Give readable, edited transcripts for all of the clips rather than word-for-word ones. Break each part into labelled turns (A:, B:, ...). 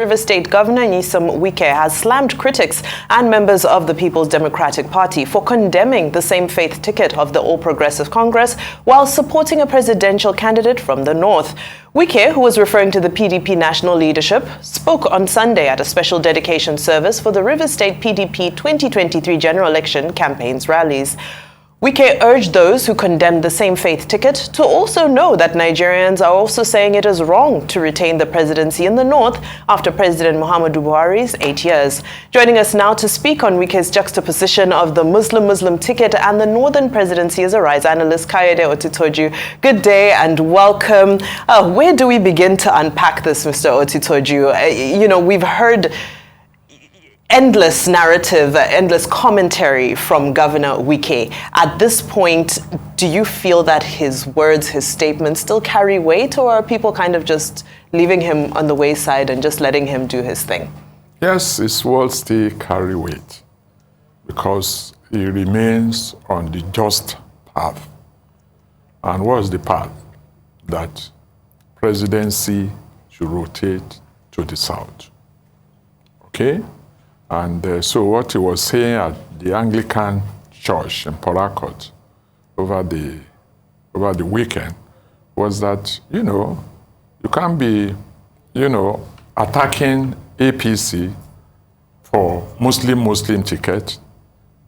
A: Rivers State Governor Nyesom Wike has slammed critics and members of the People's Democratic Party for condemning the same-faith ticket of the All Progressive Congress while supporting a presidential candidate from the north. Wike, who was referring to the PDP national leadership, spoke on Sunday at a special dedication service for the Rivers State PDP 2023 general election campaign's rallies. Wike urged those who condemned the same-faith ticket to also know that Nigerians are also saying it is wrong to retain the presidency in the north after President Muhammadu Buhari's 8 years. Joining us now to speak on Wike's juxtaposition of the Muslim-Muslim ticket and the northern presidency is Arise analyst Kayode Otitoju. Good day and welcome. Where do we begin to unpack this, Mr. Otitoju? We've heard endless narrative, endless commentary from Governor Wike. At this point, do you feel that his words, his statements still carry weight, or are people kind of just leaving him on the wayside and just letting him do his thing?
B: Yes, his words still carry weight because he remains on the just path. And what's the path? That presidency should rotate to the south. Okay? And so what he was saying at the Anglican Church in Port Harcourt over the weekend was that, you can't be, attacking APC for Muslim ticket,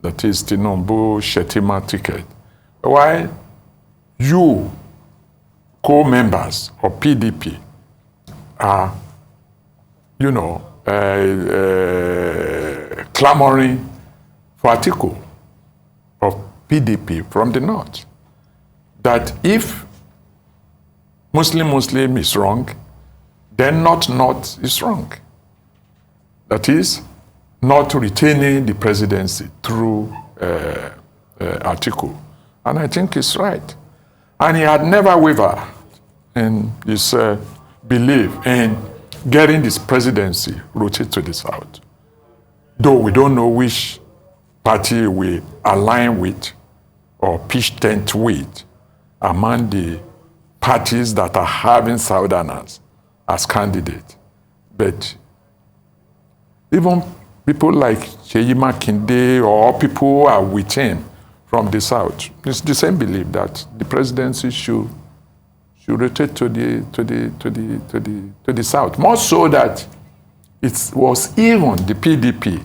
B: that is Tinubu Shetima ticket, while you, co-members of PDP, are, clamoring for article of PDP from the north. That if Muslim is wrong, then not is wrong. That is, not retaining the presidency through article. And I think it's right. And he had never wavered in his belief in getting this presidency rotated to the south. Though we don't know which party we align with or pitch tent with among the parties that are having Southerners as candidates. But even people like Seyi Makinde or people who are with him from the south, it's the same belief that the presidency should rotate to the south. More so that it was even the PDP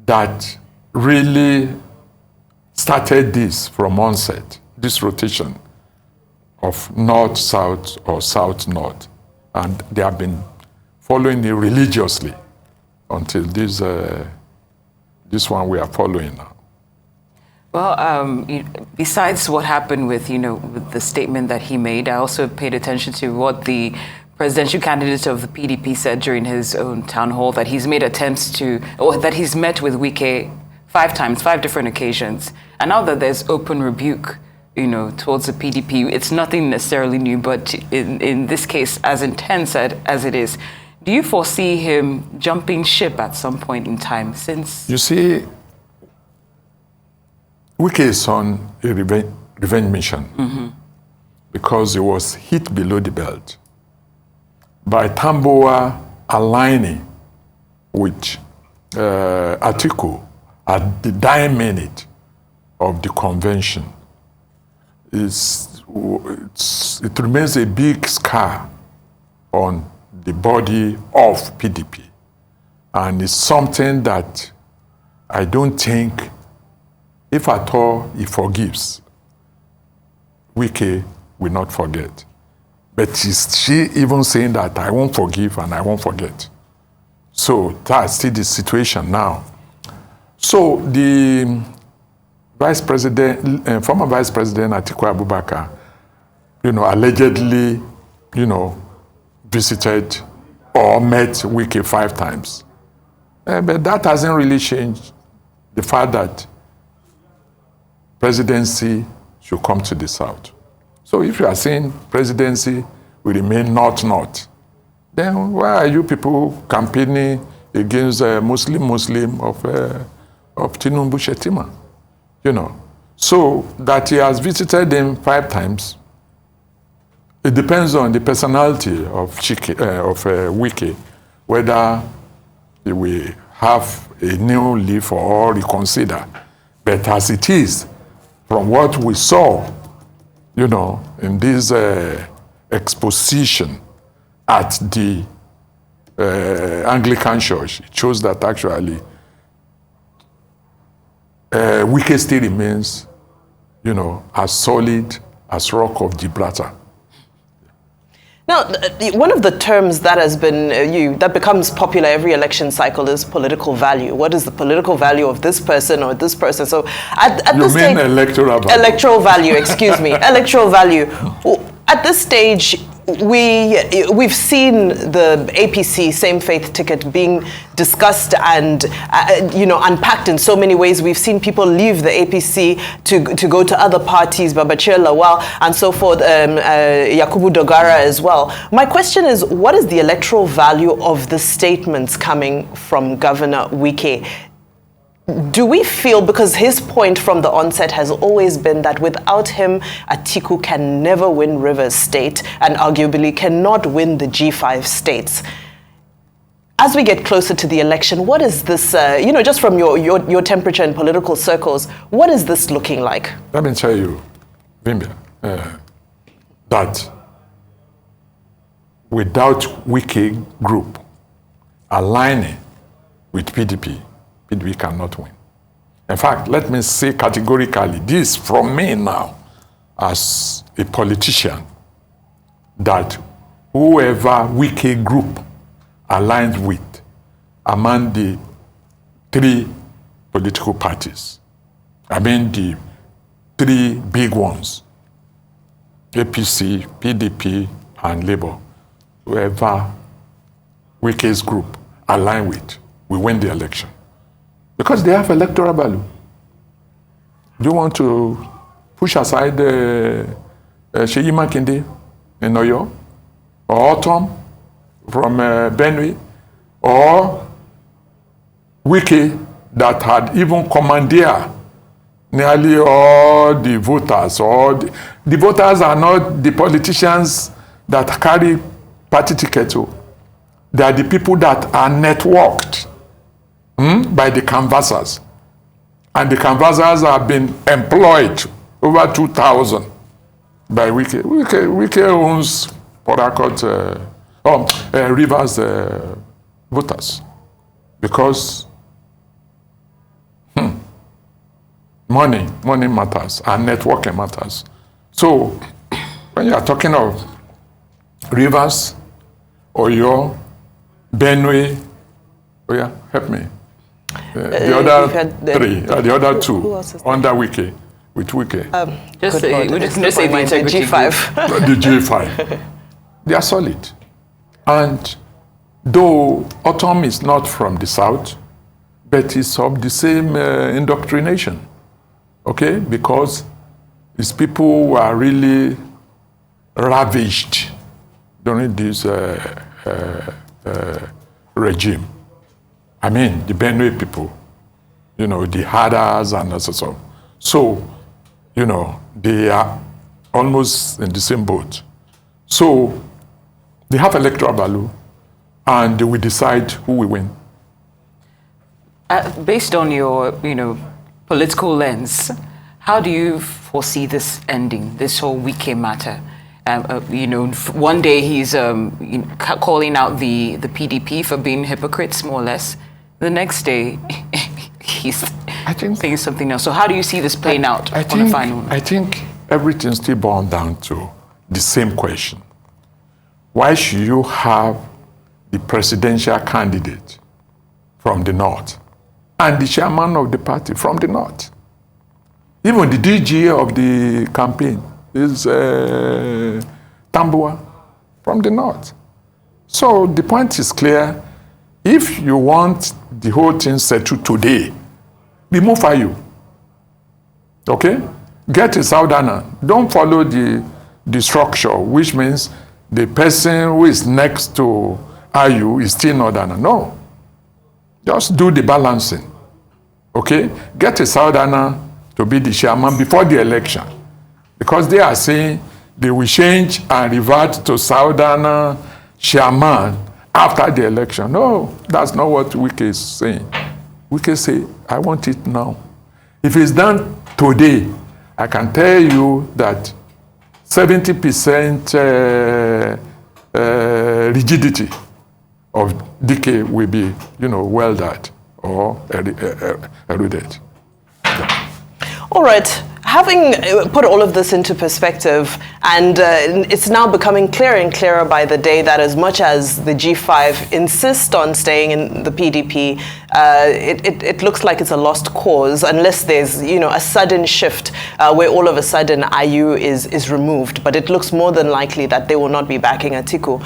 B: that really started this from onset, this rotation of north-south or south-north. And they have been following it religiously until this one we are following now.
C: Well, besides what happened with the statement that he made, I also paid attention to what the presidential candidate of the PDP said during his own town hall, that he's made attempts that he's met with Wike 5 times, 5 different occasions. And now that there's open rebuke, towards the PDP, it's nothing necessarily new, but in this case, as intense as it is, do you foresee him jumping ship at some point in time? Since
B: you see, Wike is on a revenge mission because he was hit below the belt by Tambuwal aligning with Atiku at the dying minute of the convention. It remains a big scar on the body of PDP. And it's something that I don't think, if at all he forgives, Wike will not forget. But is she even saying that I won't forgive and I won't forget? So that's still the situation now. So the Vice President, former Vice President Atiku Abubakar, allegedly, visited or met Wike 5 times. But that hasn't really changed the fact that presidency should come to the south. So if you are saying presidency will remain north, then why are you people campaigning against Muslim of Tinubu Shetima? So that he has visited him 5 times, it depends on the personality of Wike. whether he will have a new leaf or reconsider. But as it is, from what we saw, in this exposition at the Anglican Church, it shows that actually Wike still remains, as solid as Rock of Gibraltar.
A: Now, one of the terms that has been that becomes popular every election cycle is political value. What is the political value of this person or this person? So, at this stage,
B: electoral value?
A: Electoral value, excuse me, electoral value. At this stage, we've seen the APC same-faith ticket being discussed and unpacked in so many ways. We've seen people leave the APC to go to other parties, Babachir Lawal and so forth, Yakubu Dogara as well. My question is, what is the electoral value of the statements coming from Governor Wike? Do we feel, because his point from the onset has always been that without him, Atiku can never win Rivers State and arguably cannot win the G5 states. As we get closer to the election, what is this, just from your temperature in political circles, what is this looking like?
B: Let me tell you, Bimbia, that without Wike group aligning with PDP cannot win. In fact, let me say categorically, this from me now, as a politician, that whoever Wike group aligns with among the three political parties, I mean the three big ones, APC, PDP, and Labour, whoever Wike's group align with, we win the election. Because they have electoral value. Do you want to push aside Seyi Makinde in Oyo, or Tom from Benue, or Wike that had even commandeered nearly all the voters, or the voters are not the politicians that carry party tickets. They are the people that are networked by the canvassers. And the canvassers have been employed, over 2,000 by Wike. Wike owns Port Harcourt, Rivers voters. Because money matters and networking matters. So when you are talking of Rivers, Oyo, Benue, help me. The other three, the other two, under Wike, with Wike.
C: Just say the
A: G5.
B: The G5. They are solid. And though Autumn is not from the south, but it's of the same indoctrination. Okay? Because these people were really ravished during this regime. I mean, the Benue people, the Hadas and so. So, they are almost in the same boat. So, they have electoral value, and we decide who will win.
C: Based on your, political lens, how do you foresee this ending, this whole Wike matter? One day he's calling out the PDP for being hypocrites, more or less. The next day, he's saying something else. So how do you see this playing out on the final?
B: I think everything still boils down to the same question. Why should you have the presidential candidate from the north and the chairman of the party from the north? Even the DG of the campaign is Tambua from the north. So the point is clear. If you want the whole thing settled today, remove Ayu. Okay? Get a Southerner. Don't follow the structure, which means the person who is next to Ayu is still Northerner. No. Just do the balancing. Okay? Get a Southerner to be the chairman before the election. Because they are saying they will change and revert to Southerner chairman after the election. No, that's not what Wike is saying. Wike say, I want it now. If it's done today, I can tell you that 70% rigidity of decay will be, welded or eroded.
A: All right. Having put all of this into perspective, and it's now becoming clearer and clearer by the day that as much as the G5 insist on staying in the PDP, it looks like it's a lost cause unless there's, a sudden shift where all of a sudden IU is removed. But it looks more than likely that they will not be backing Atiku.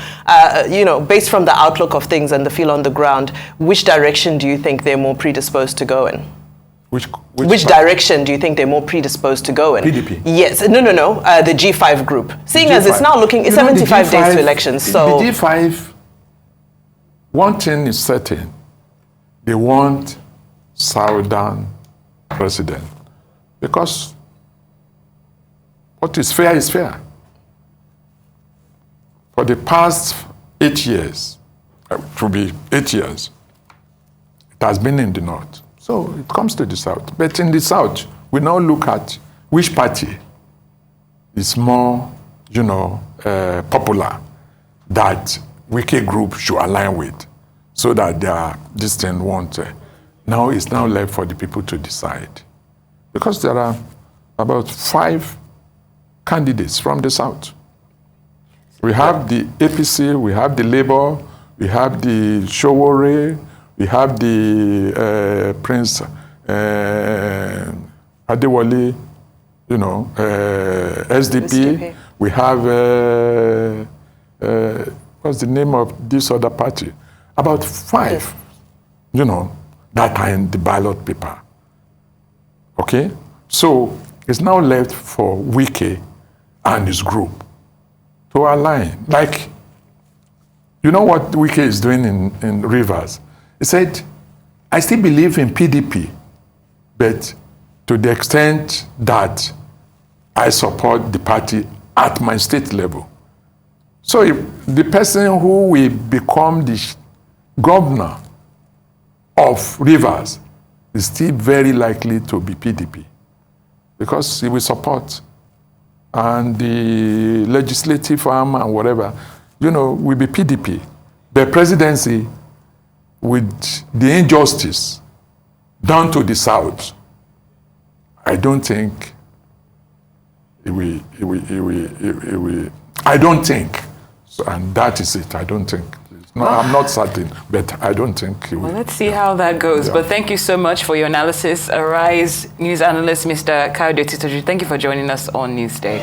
A: Based from the outlook of things and the feel on the ground, which direction do you think they're more predisposed to go in? Which direction do you think they're more predisposed to go in?
B: PDP?
A: Yes. No. The G5 group. Seeing as it's now looking, it's 75 days to elections. So
B: the G5, one thing is certain. They want Southern president. Because what is fair is fair. For the past 8 years, to be 8 years, it has been in the north. So it comes to the south. But in the south, we now look at which party is more, popular that Wike group should align with, so that their distant won't. Now it's now left for the people to decide. Because there are about 5 candidates from the south. We have the APC, we have the Labour, we have the Showore, we have the Prince Adewale, SDP. We have, what's the name of this other party? About 5, that are in the ballot paper. Okay? So it's now left for Wike and his group to align. Like, you know what Wike is doing in Rivers? He said, I still believe in PDP, but to the extent that I support the party at my state level. So if the person who will become the governor of Rivers is still very likely to be PDP, because he will support. And the legislative arm and whatever, will be PDP. The presidency, with the injustice done to the South, I don't think it will. I don't think, so, and that is it. I don't think. I'm not certain, but I don't think it will.
C: Well, let's see how that goes. Yeah. But thank you so much for your analysis. Arise news analyst, Mr. Kayode Otitoju. Thank you for joining us on Newsday.